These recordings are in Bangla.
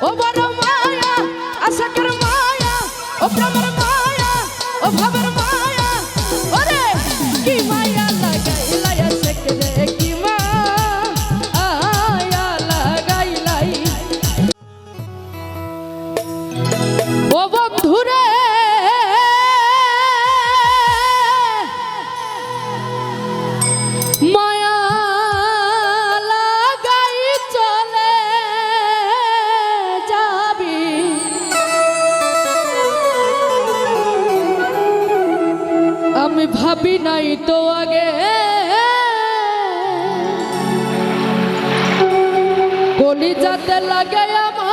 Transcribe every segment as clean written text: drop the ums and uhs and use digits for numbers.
ও বড় মায়া আশাকের মায়া ও প্রেমের মায়া ও ভাবের মায়া ওরে কি মায়া লাগাইলাই আশাকে রে কি মায়া লাগাইলাই ও বন্ধুরে মায়া লাগাই চলে যাবি আমি ভাবি নাই তো আগে কলিজাতে লাগে আমার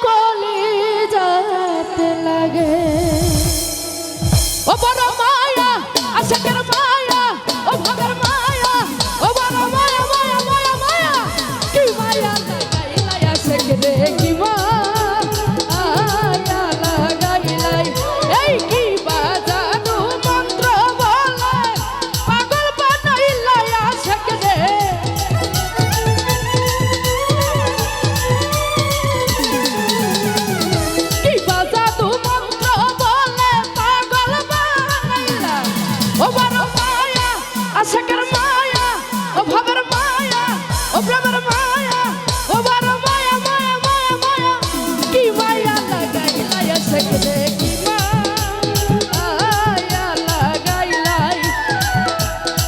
কলিজাতে লাগে ও বড় মায়া আশাকের মায়া ও ভাবের মায়া ও বড় মায়া মায়া মায়া মায়া কি মায়া লাগাইলাই আশাকে রে কি মায়া লাগাইলাই এই কি বাজানো মন্ত্র বলে পাগল বানাইলাই আশাকে রে কি বাজানো মন্ত্র বলে পাগল বানাইলাই ও বড় মায়া আশাকের মায়া ও ভাবের মায়া ও প্রেমের মায়া ও বড় মায়া মায়া মায়া মায়া কি মায়া লাগাইলাই আশাকে রে কি মায়া লাগাইলাই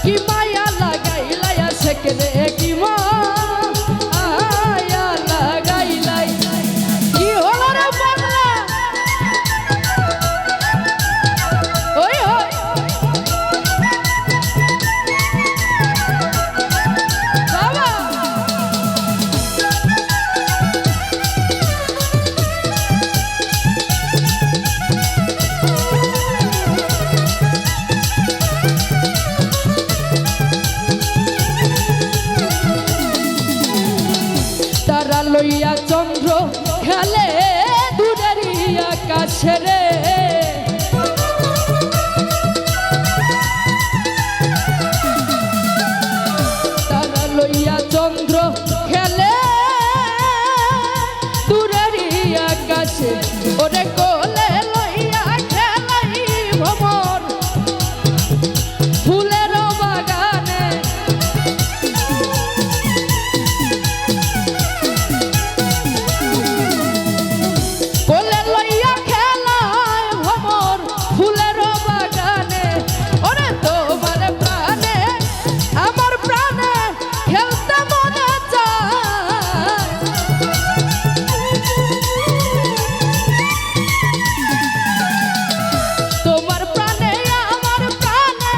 কি মায়া লাগাইলাই আশাকে রে কি মায়া লাগাইলাই কি হলো রে পাগলা ওই ওই বাবা তারা লইয়া চন্দ্র খেলে দূরের আকাশে রে তারা লইয়া চন্দ্র খেলে দূরের আকাশে ওরে কোলে লইয়া খেলাই ভ্রমর ফুলের বাগানে কোলে লইয়া খেলায় ভ্রমর ফুলের বাগানে ওরে তোমার প্রাণে আমার প্রাণে খেলতে মনে চায় তোমার প্রাণে আমার প্রাণে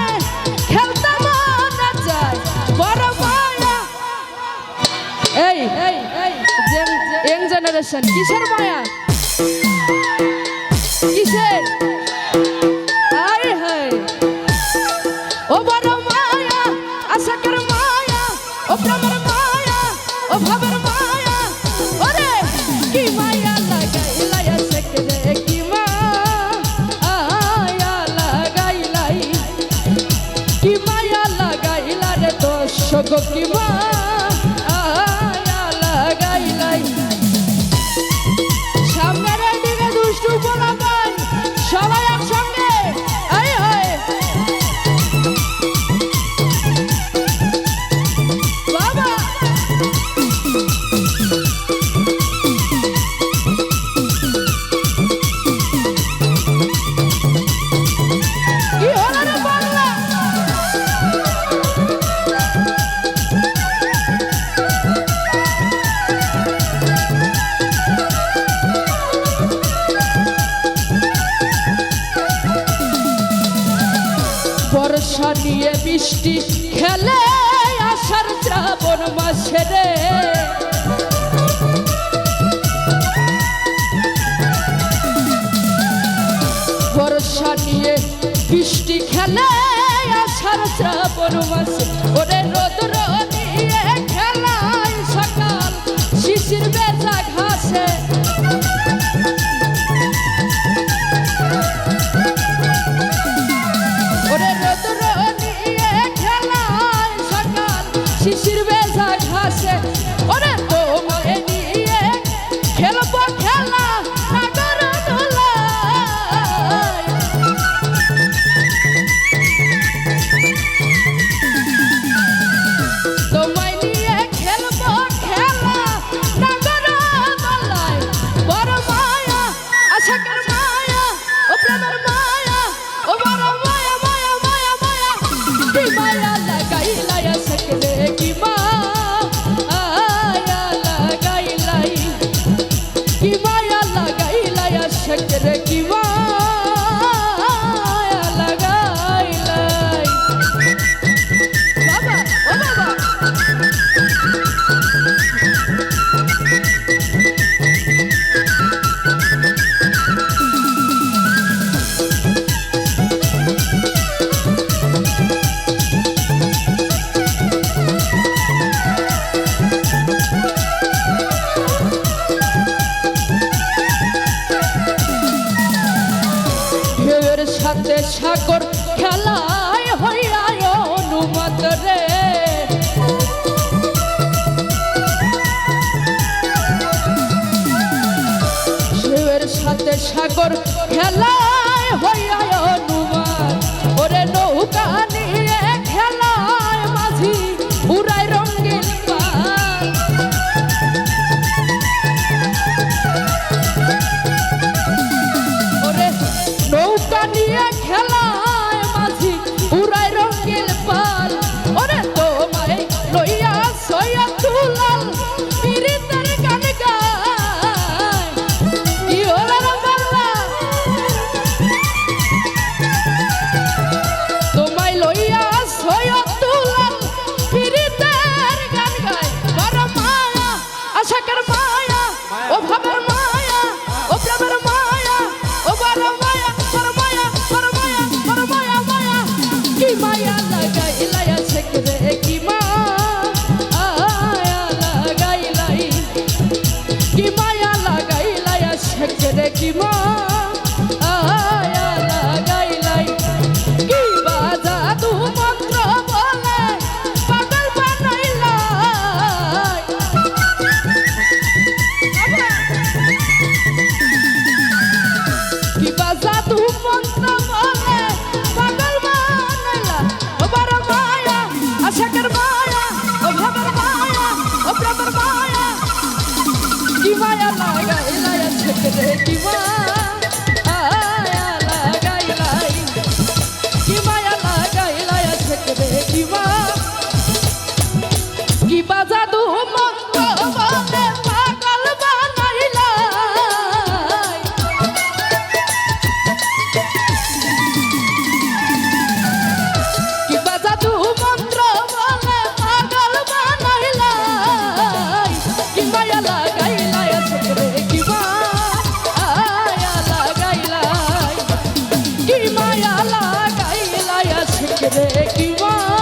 খেলতে মনে চায় বড় মায়া এই ইয়াং জেনারেশন কিসের মায়া কিসের আয় হায় ও বড় মায়া আশাকের মায়া ও প্রেমের মায়া ও ভাবের মায়া ওরে কি মায়া লাগাইলাই আশাকে রে কি মায়া লাগাইলাই কি মায়া লাগাইলা রে দর্শক কি মায়া লাগাইলাই সামনের দিকে দুষ্টু বলা পাই সবাই একসঙ্গে আয় হায় বাবা কি হলো রে বাংলা বর্ষা নিয়ে বৃষ্টি খেলে আষাঢ় শ্রাবণ মাসে রে বর্ষা নিয়ে বৃষ্টি খেলে আষাঢ় শ্রাবণ মাসে ওরে রোদ্র নিয়ে খেলায় সকাল শিশির বেজা ঘাসে ওরে রোদ্র নিয়ে খেলায় সকাল শিশির বেজা ঘাসে ওরে তোমায় নিয়ে ঢেউয়ের সাথে সাগর খেলায় হইয়া অনুমত রে ঢেউয়ের সাথে সাগর খেলায় হইয়া অনুমান ওরে নৌকা নিয়ে খেলায় মাঝি উড়াই রঙিন পাল ওরে নৌকা নিয়ে খেলায় মাঝি উড়াই রঙিন পাল ওরে তোমায় লইয়া সইয়া তুলাল পীড়িতের গান গায় কি হলো রে বাংলা তোমায় লইয়া সইয়া তুলাল পীড়িতের গান গায় বড় মায়া আশাকের মায়া ও ভাবের মায়া ও প্রেমের মায়া ও বড় মায়া বড় মায়া বড় মায়া বড় মায়া মায়া কি মায়া লাগাইলাই আশাকে রে কি মায়া লাগাইলাই কি মায়া লাগাইলাই আশাকে রে কি মায়া লাগাইলাই কি বাজা তু মন্ত্র বলে পাগল বানাইলাই কি বাজা তু মন্ত্র বলে পাগল বানাইলা ও বড় মায়া আশাকের মায়া ও ভাবের মায়া ও প্রেমের মায়া কি মায়া লাগাইলাই আশাকে রে কি মায়া লাগাইলাই কি মায়া লাগাইলাই আশাকে রে কি মায়া কি বাজা তু মন্ত্র বলে পাগল বানাইলাই কি বাজা তু মন্ত্র বলে পাগল বানাইলাই কি মায়া লাগাইলাই আশাকে রে কি মায়া লাগাইলাই কি মায়া লাগাইলাই আশাকে রে কি মায়া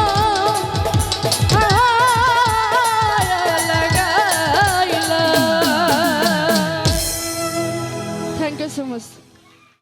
লাগাইলাই। Thank you so much.